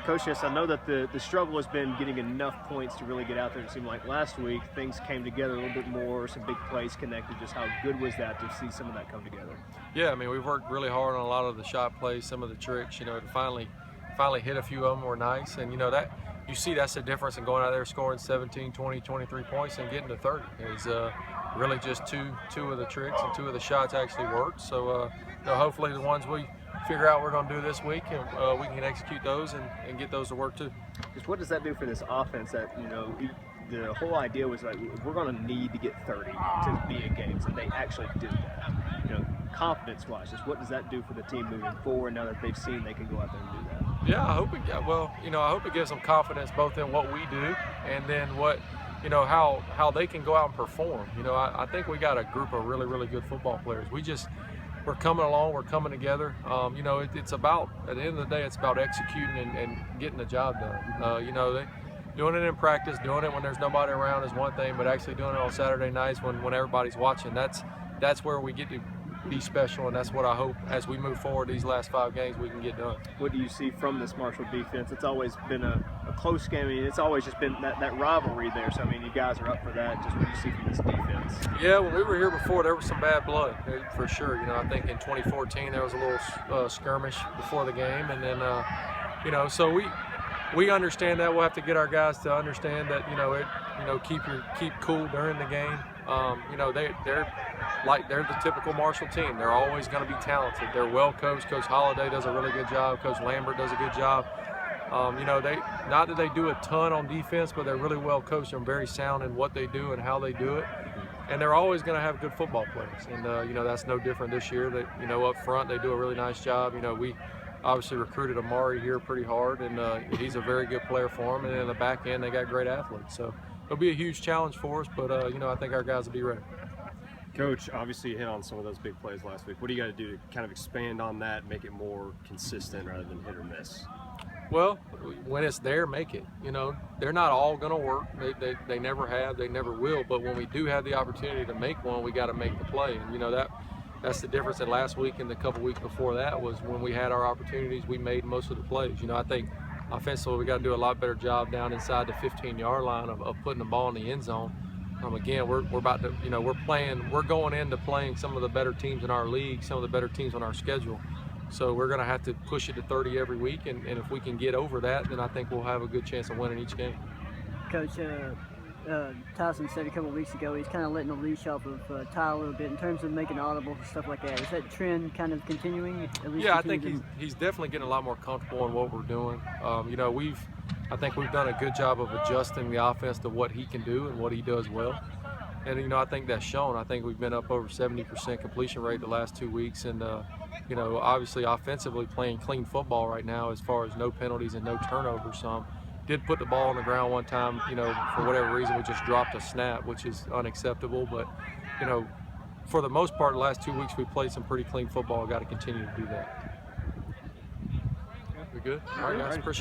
Coach, yes, I know that the struggle has been getting enough points to really get out there. It seemed like last week things came together a little bit more, some big plays connected. Just how good was that to see some of that come together? Yeah, I mean, we've worked really hard on a lot of the shot plays, some of the tricks, to finally hit a few of them were nice. And, that you see that's the difference in going out there scoring 17, 20, 23 points and getting to 30 is really just two of the tricks and two of the shots actually worked. So, hopefully the ones we figure out we're going to do this week, and we can execute those and get those to work too. Just what does that do for this offense? That the whole idea was like we're going to need to get 30 to be in games, and they actually did that. Confidence-wise, just what does that do for the team moving forward now that they've seen they can go out there and do that? Yeah, I hope I hope it gives them confidence both in what we do and then what how they can go out and perform. I think we got a group of really good football players. We're coming along, we're coming together. It's about, at the end of the day, it's about executing and getting the job done. Doing it in practice, doing it when there's nobody around is one thing, but actually doing it on Saturday nights when everybody's watching, that's where we get to be special, and that's what I hope as we move forward these last 5 games we can get done. What do you see from this Marshall defense? It's always been a close game. I mean, it's always just been that rivalry there. So, I mean, you guys are up for that. Just what do you see from this defense? Yeah, when we were here before, there was some bad blood, for sure. I think in 2014 there was a little skirmish before the game, and then, so we understand that. We'll have to get our guys to understand that, keep cool during the game. They're the typical Marshall team. They're always going to be talented. They're well coached. Coach Holliday does a really good job. Coach Lambert does a good job. Not that they do a ton on defense, but they're really well coached and very sound in what they do and how they do it. And they're always going to have good football players. And that's no different this year. That up front they do a really nice job. We obviously recruited Amari here pretty hard, and he's a very good player for them. And in the back end they got great athletes. So it'll be a huge challenge for us, but I think our guys will be ready. Coach, obviously you hit on some of those big plays last week. What do you got to do to kind of expand on that, make it more consistent rather than hit or miss? Well, when it's there, make it. They're not all going to work. They never have, they never will. But when we do have the opportunity to make one, we got to make the play. And that's the difference in last week and the couple weeks before that was when we had our opportunities, we made most of the plays. I think offensively we got to do a lot better job down inside the 15-yard line of putting the ball in the end zone. Again, we're about to, we're going into playing some of the better teams in our league, some of the better teams on our schedule. So we're going to have to push it to 30 every week, and if we can get over that, then I think we'll have a good chance of winning each game. Coach, Tyson said a couple of weeks ago he's kind of letting the leash off of Ty a little bit in terms of making audibles and stuff like that. Is that trend kind of continuing? Yeah, I think he's definitely getting a lot more comfortable in what we're doing. I think we've done a good job of adjusting the offense to what he can do and what he does well. And, I think that's shown. I think we've been up over 70% completion rate the last 2 weeks. And, obviously offensively playing clean football right now as far as no penalties and no turnovers. Did put the ball on the ground one time, for whatever reason, we just dropped a snap, which is unacceptable. But, for the most part, the last 2 weeks we played some pretty clean football. Got to continue to do that. We good? All right, guys. Appreciate it.